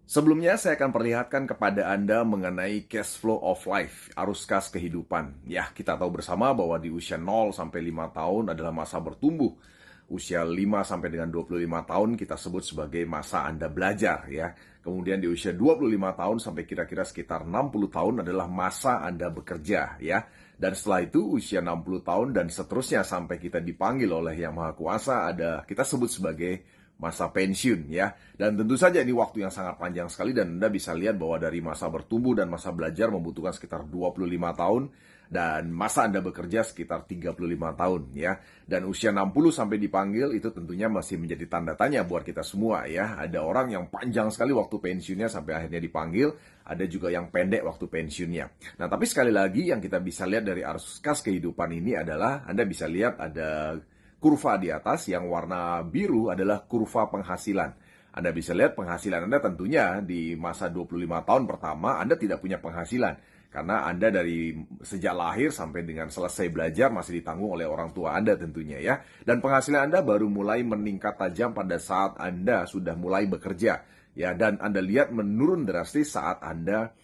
Sebelumnya saya akan perlihatkan kepada Anda mengenai cash flow of life, arus kas kehidupan. Ya, kita tahu bersama bahwa di usia 0 sampai 5 tahun adalah masa bertumbuh. Usia 5 sampai dengan 25 tahun kita sebut sebagai masa Anda belajar ya. Kemudian di usia 25 tahun sampai kira-kira sekitar 60 tahun adalah masa Anda bekerja ya. Dan setelah itu usia 60 tahun dan seterusnya sampai kita dipanggil oleh Yang Maha Kuasa ada kita sebut sebagai masa pensiun ya. Dan tentu saja ini waktu yang sangat panjang sekali dan Anda bisa lihat bahwa dari masa bertumbuh dan masa belajar membutuhkan sekitar 25 tahun dan masa Anda bekerja sekitar 35 tahun ya. Dan usia 60 sampai dipanggil itu tentunya masih menjadi tanda tanya buat kita semua ya. Ada orang yang panjang sekali waktu pensiunnya sampai akhirnya dipanggil, ada juga yang pendek waktu pensiunnya. Nah, tapi sekali lagi yang kita bisa lihat dari arus kas kehidupan ini adalah Anda bisa lihat ada kurva di atas yang warna biru adalah kurva penghasilan. Anda bisa lihat penghasilan Anda tentunya di masa 25 tahun pertama Anda tidak punya penghasilan. Karena Anda dari sejak lahir sampai dengan selesai belajar masih ditanggung oleh orang tua Anda tentunya ya. Dan penghasilan Anda baru mulai meningkat tajam pada saat Anda sudah mulai bekerja. Ya, dan Anda lihat menurun drastis saat Anda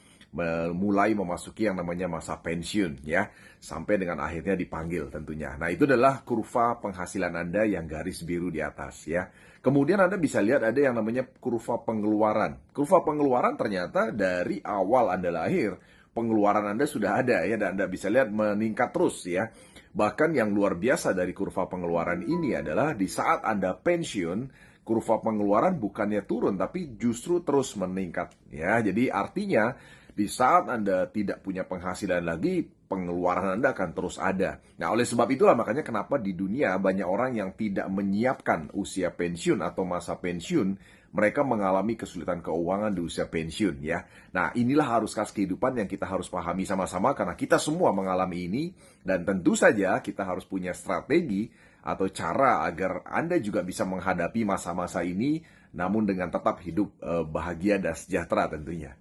mulai memasuki yang namanya masa pensiun ya, sampai dengan akhirnya dipanggil tentunya. Nah, itu adalah kurva penghasilan Anda yang garis biru di atas ya. Kemudian Anda bisa lihat ada yang namanya kurva pengeluaran. Kurva pengeluaran ternyata dari awal Anda lahir, pengeluaran Anda sudah ada ya, dan Anda bisa lihat meningkat terus ya. Bahkan yang luar biasa dari kurva pengeluaran ini adalah di saat Anda pensiun, kurva pengeluaran bukannya turun tapi justru terus meningkat ya. Jadi artinya di saat Anda tidak punya penghasilan lagi, pengeluaran Anda akan terus ada. Nah, oleh sebab itulah makanya kenapa di dunia banyak orang yang tidak menyiapkan usia pensiun atau masa pensiun, mereka mengalami kesulitan keuangan di usia pensiun ya. Nah, inilah arus kas kehidupan yang kita harus pahami sama-sama karena kita semua mengalami ini dan tentu saja kita harus punya strategi atau cara agar Anda juga bisa menghadapi masa-masa ini namun dengan tetap hidup bahagia dan sejahtera tentunya.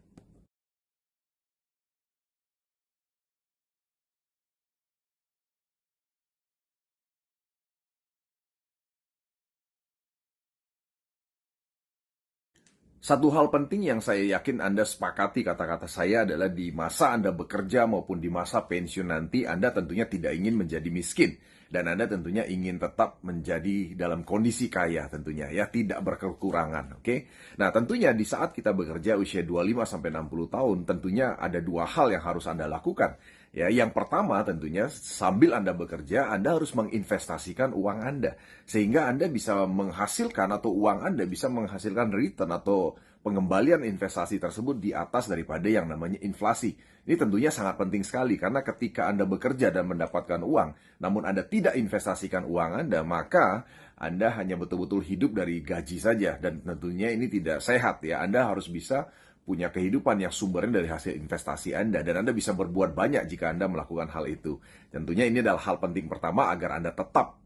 Satu hal penting yang saya yakin Anda sepakati kata-kata saya adalah di masa Anda bekerja maupun di masa pensiun nanti Anda tentunya tidak ingin menjadi miskin dan Anda tentunya ingin tetap menjadi dalam kondisi kaya tentunya ya, tidak berkekurangan, oke? Nah, tentunya di saat kita bekerja usia 25 sampai 60 tahun tentunya ada dua hal yang harus Anda lakukan. Ya, yang pertama tentunya sambil Anda bekerja, Anda harus menginvestasikan uang Anda sehingga Anda bisa menghasilkan atau uang Anda bisa menghasilkan return atau pengembalian investasi tersebut di atas daripada yang namanya inflasi. Ini tentunya sangat penting sekali karena ketika Anda bekerja dan mendapatkan uang, namun Anda tidak investasikan uang Anda, maka Anda hanya betul-betul hidup dari gaji saja dan tentunya ini tidak sehat ya. Anda harus bisa punya kehidupan yang sumbernya dari hasil investasi Anda dan Anda bisa berbuat banyak jika Anda melakukan hal itu. Tentunya ini adalah hal penting pertama agar Anda tetap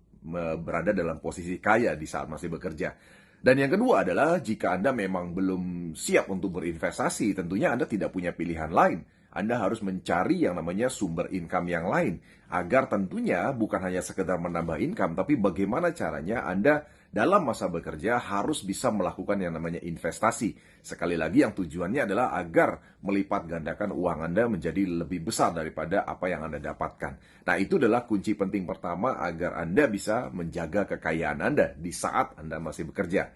berada dalam posisi kaya di saat masih bekerja. Dan yang kedua adalah jika Anda memang belum siap untuk berinvestasi, tentunya Anda tidak punya pilihan lain. Anda harus mencari yang namanya sumber income yang lain agar tentunya bukan hanya sekedar menambah income tapi bagaimana caranya Anda dalam masa bekerja harus bisa melakukan yang namanya investasi. Sekali lagi yang tujuannya adalah agar melipat gandakan uang Anda menjadi lebih besar daripada apa yang Anda dapatkan. Nah, itu adalah kunci penting pertama agar Anda bisa menjaga kekayaan Anda di saat Anda masih bekerja.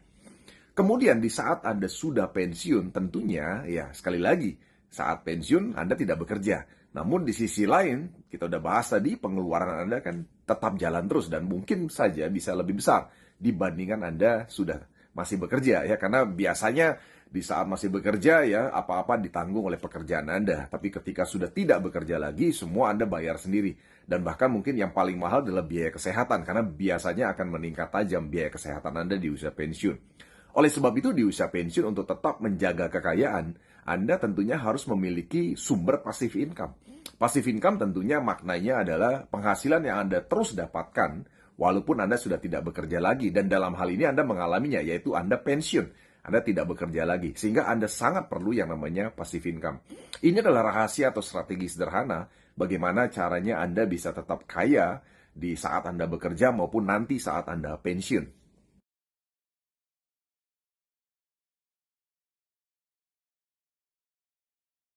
Kemudian di saat Anda sudah pensiun tentunya ya sekali lagi saat pensiun Anda tidak bekerja. Namun di sisi lain kita udah bahas tadi pengeluaran Anda kan tetap jalan terus dan mungkin saja bisa lebih besar dibandingkan Anda sudah masih bekerja ya karena biasanya di saat masih bekerja ya apa-apa ditanggung oleh pekerjaan Anda. Tapi ketika sudah tidak bekerja lagi semua Anda bayar sendiri. Dan bahkan mungkin yang paling mahal adalah biaya kesehatan karena biasanya akan meningkat tajam biaya kesehatan Anda di usia pensiun. Oleh sebab itu di usia pensiun untuk tetap menjaga kekayaan, Anda tentunya harus memiliki sumber passive income. Passive income tentunya maknanya adalah penghasilan yang Anda terus dapatkan walaupun Anda sudah tidak bekerja lagi. Dan dalam hal ini Anda mengalaminya, yaitu Anda pensiun. Anda tidak bekerja lagi, sehingga Anda sangat perlu yang namanya passive income. Ini adalah rahasia atau strategi sederhana bagaimana caranya Anda bisa tetap kaya di saat Anda bekerja maupun nanti saat Anda pensiun.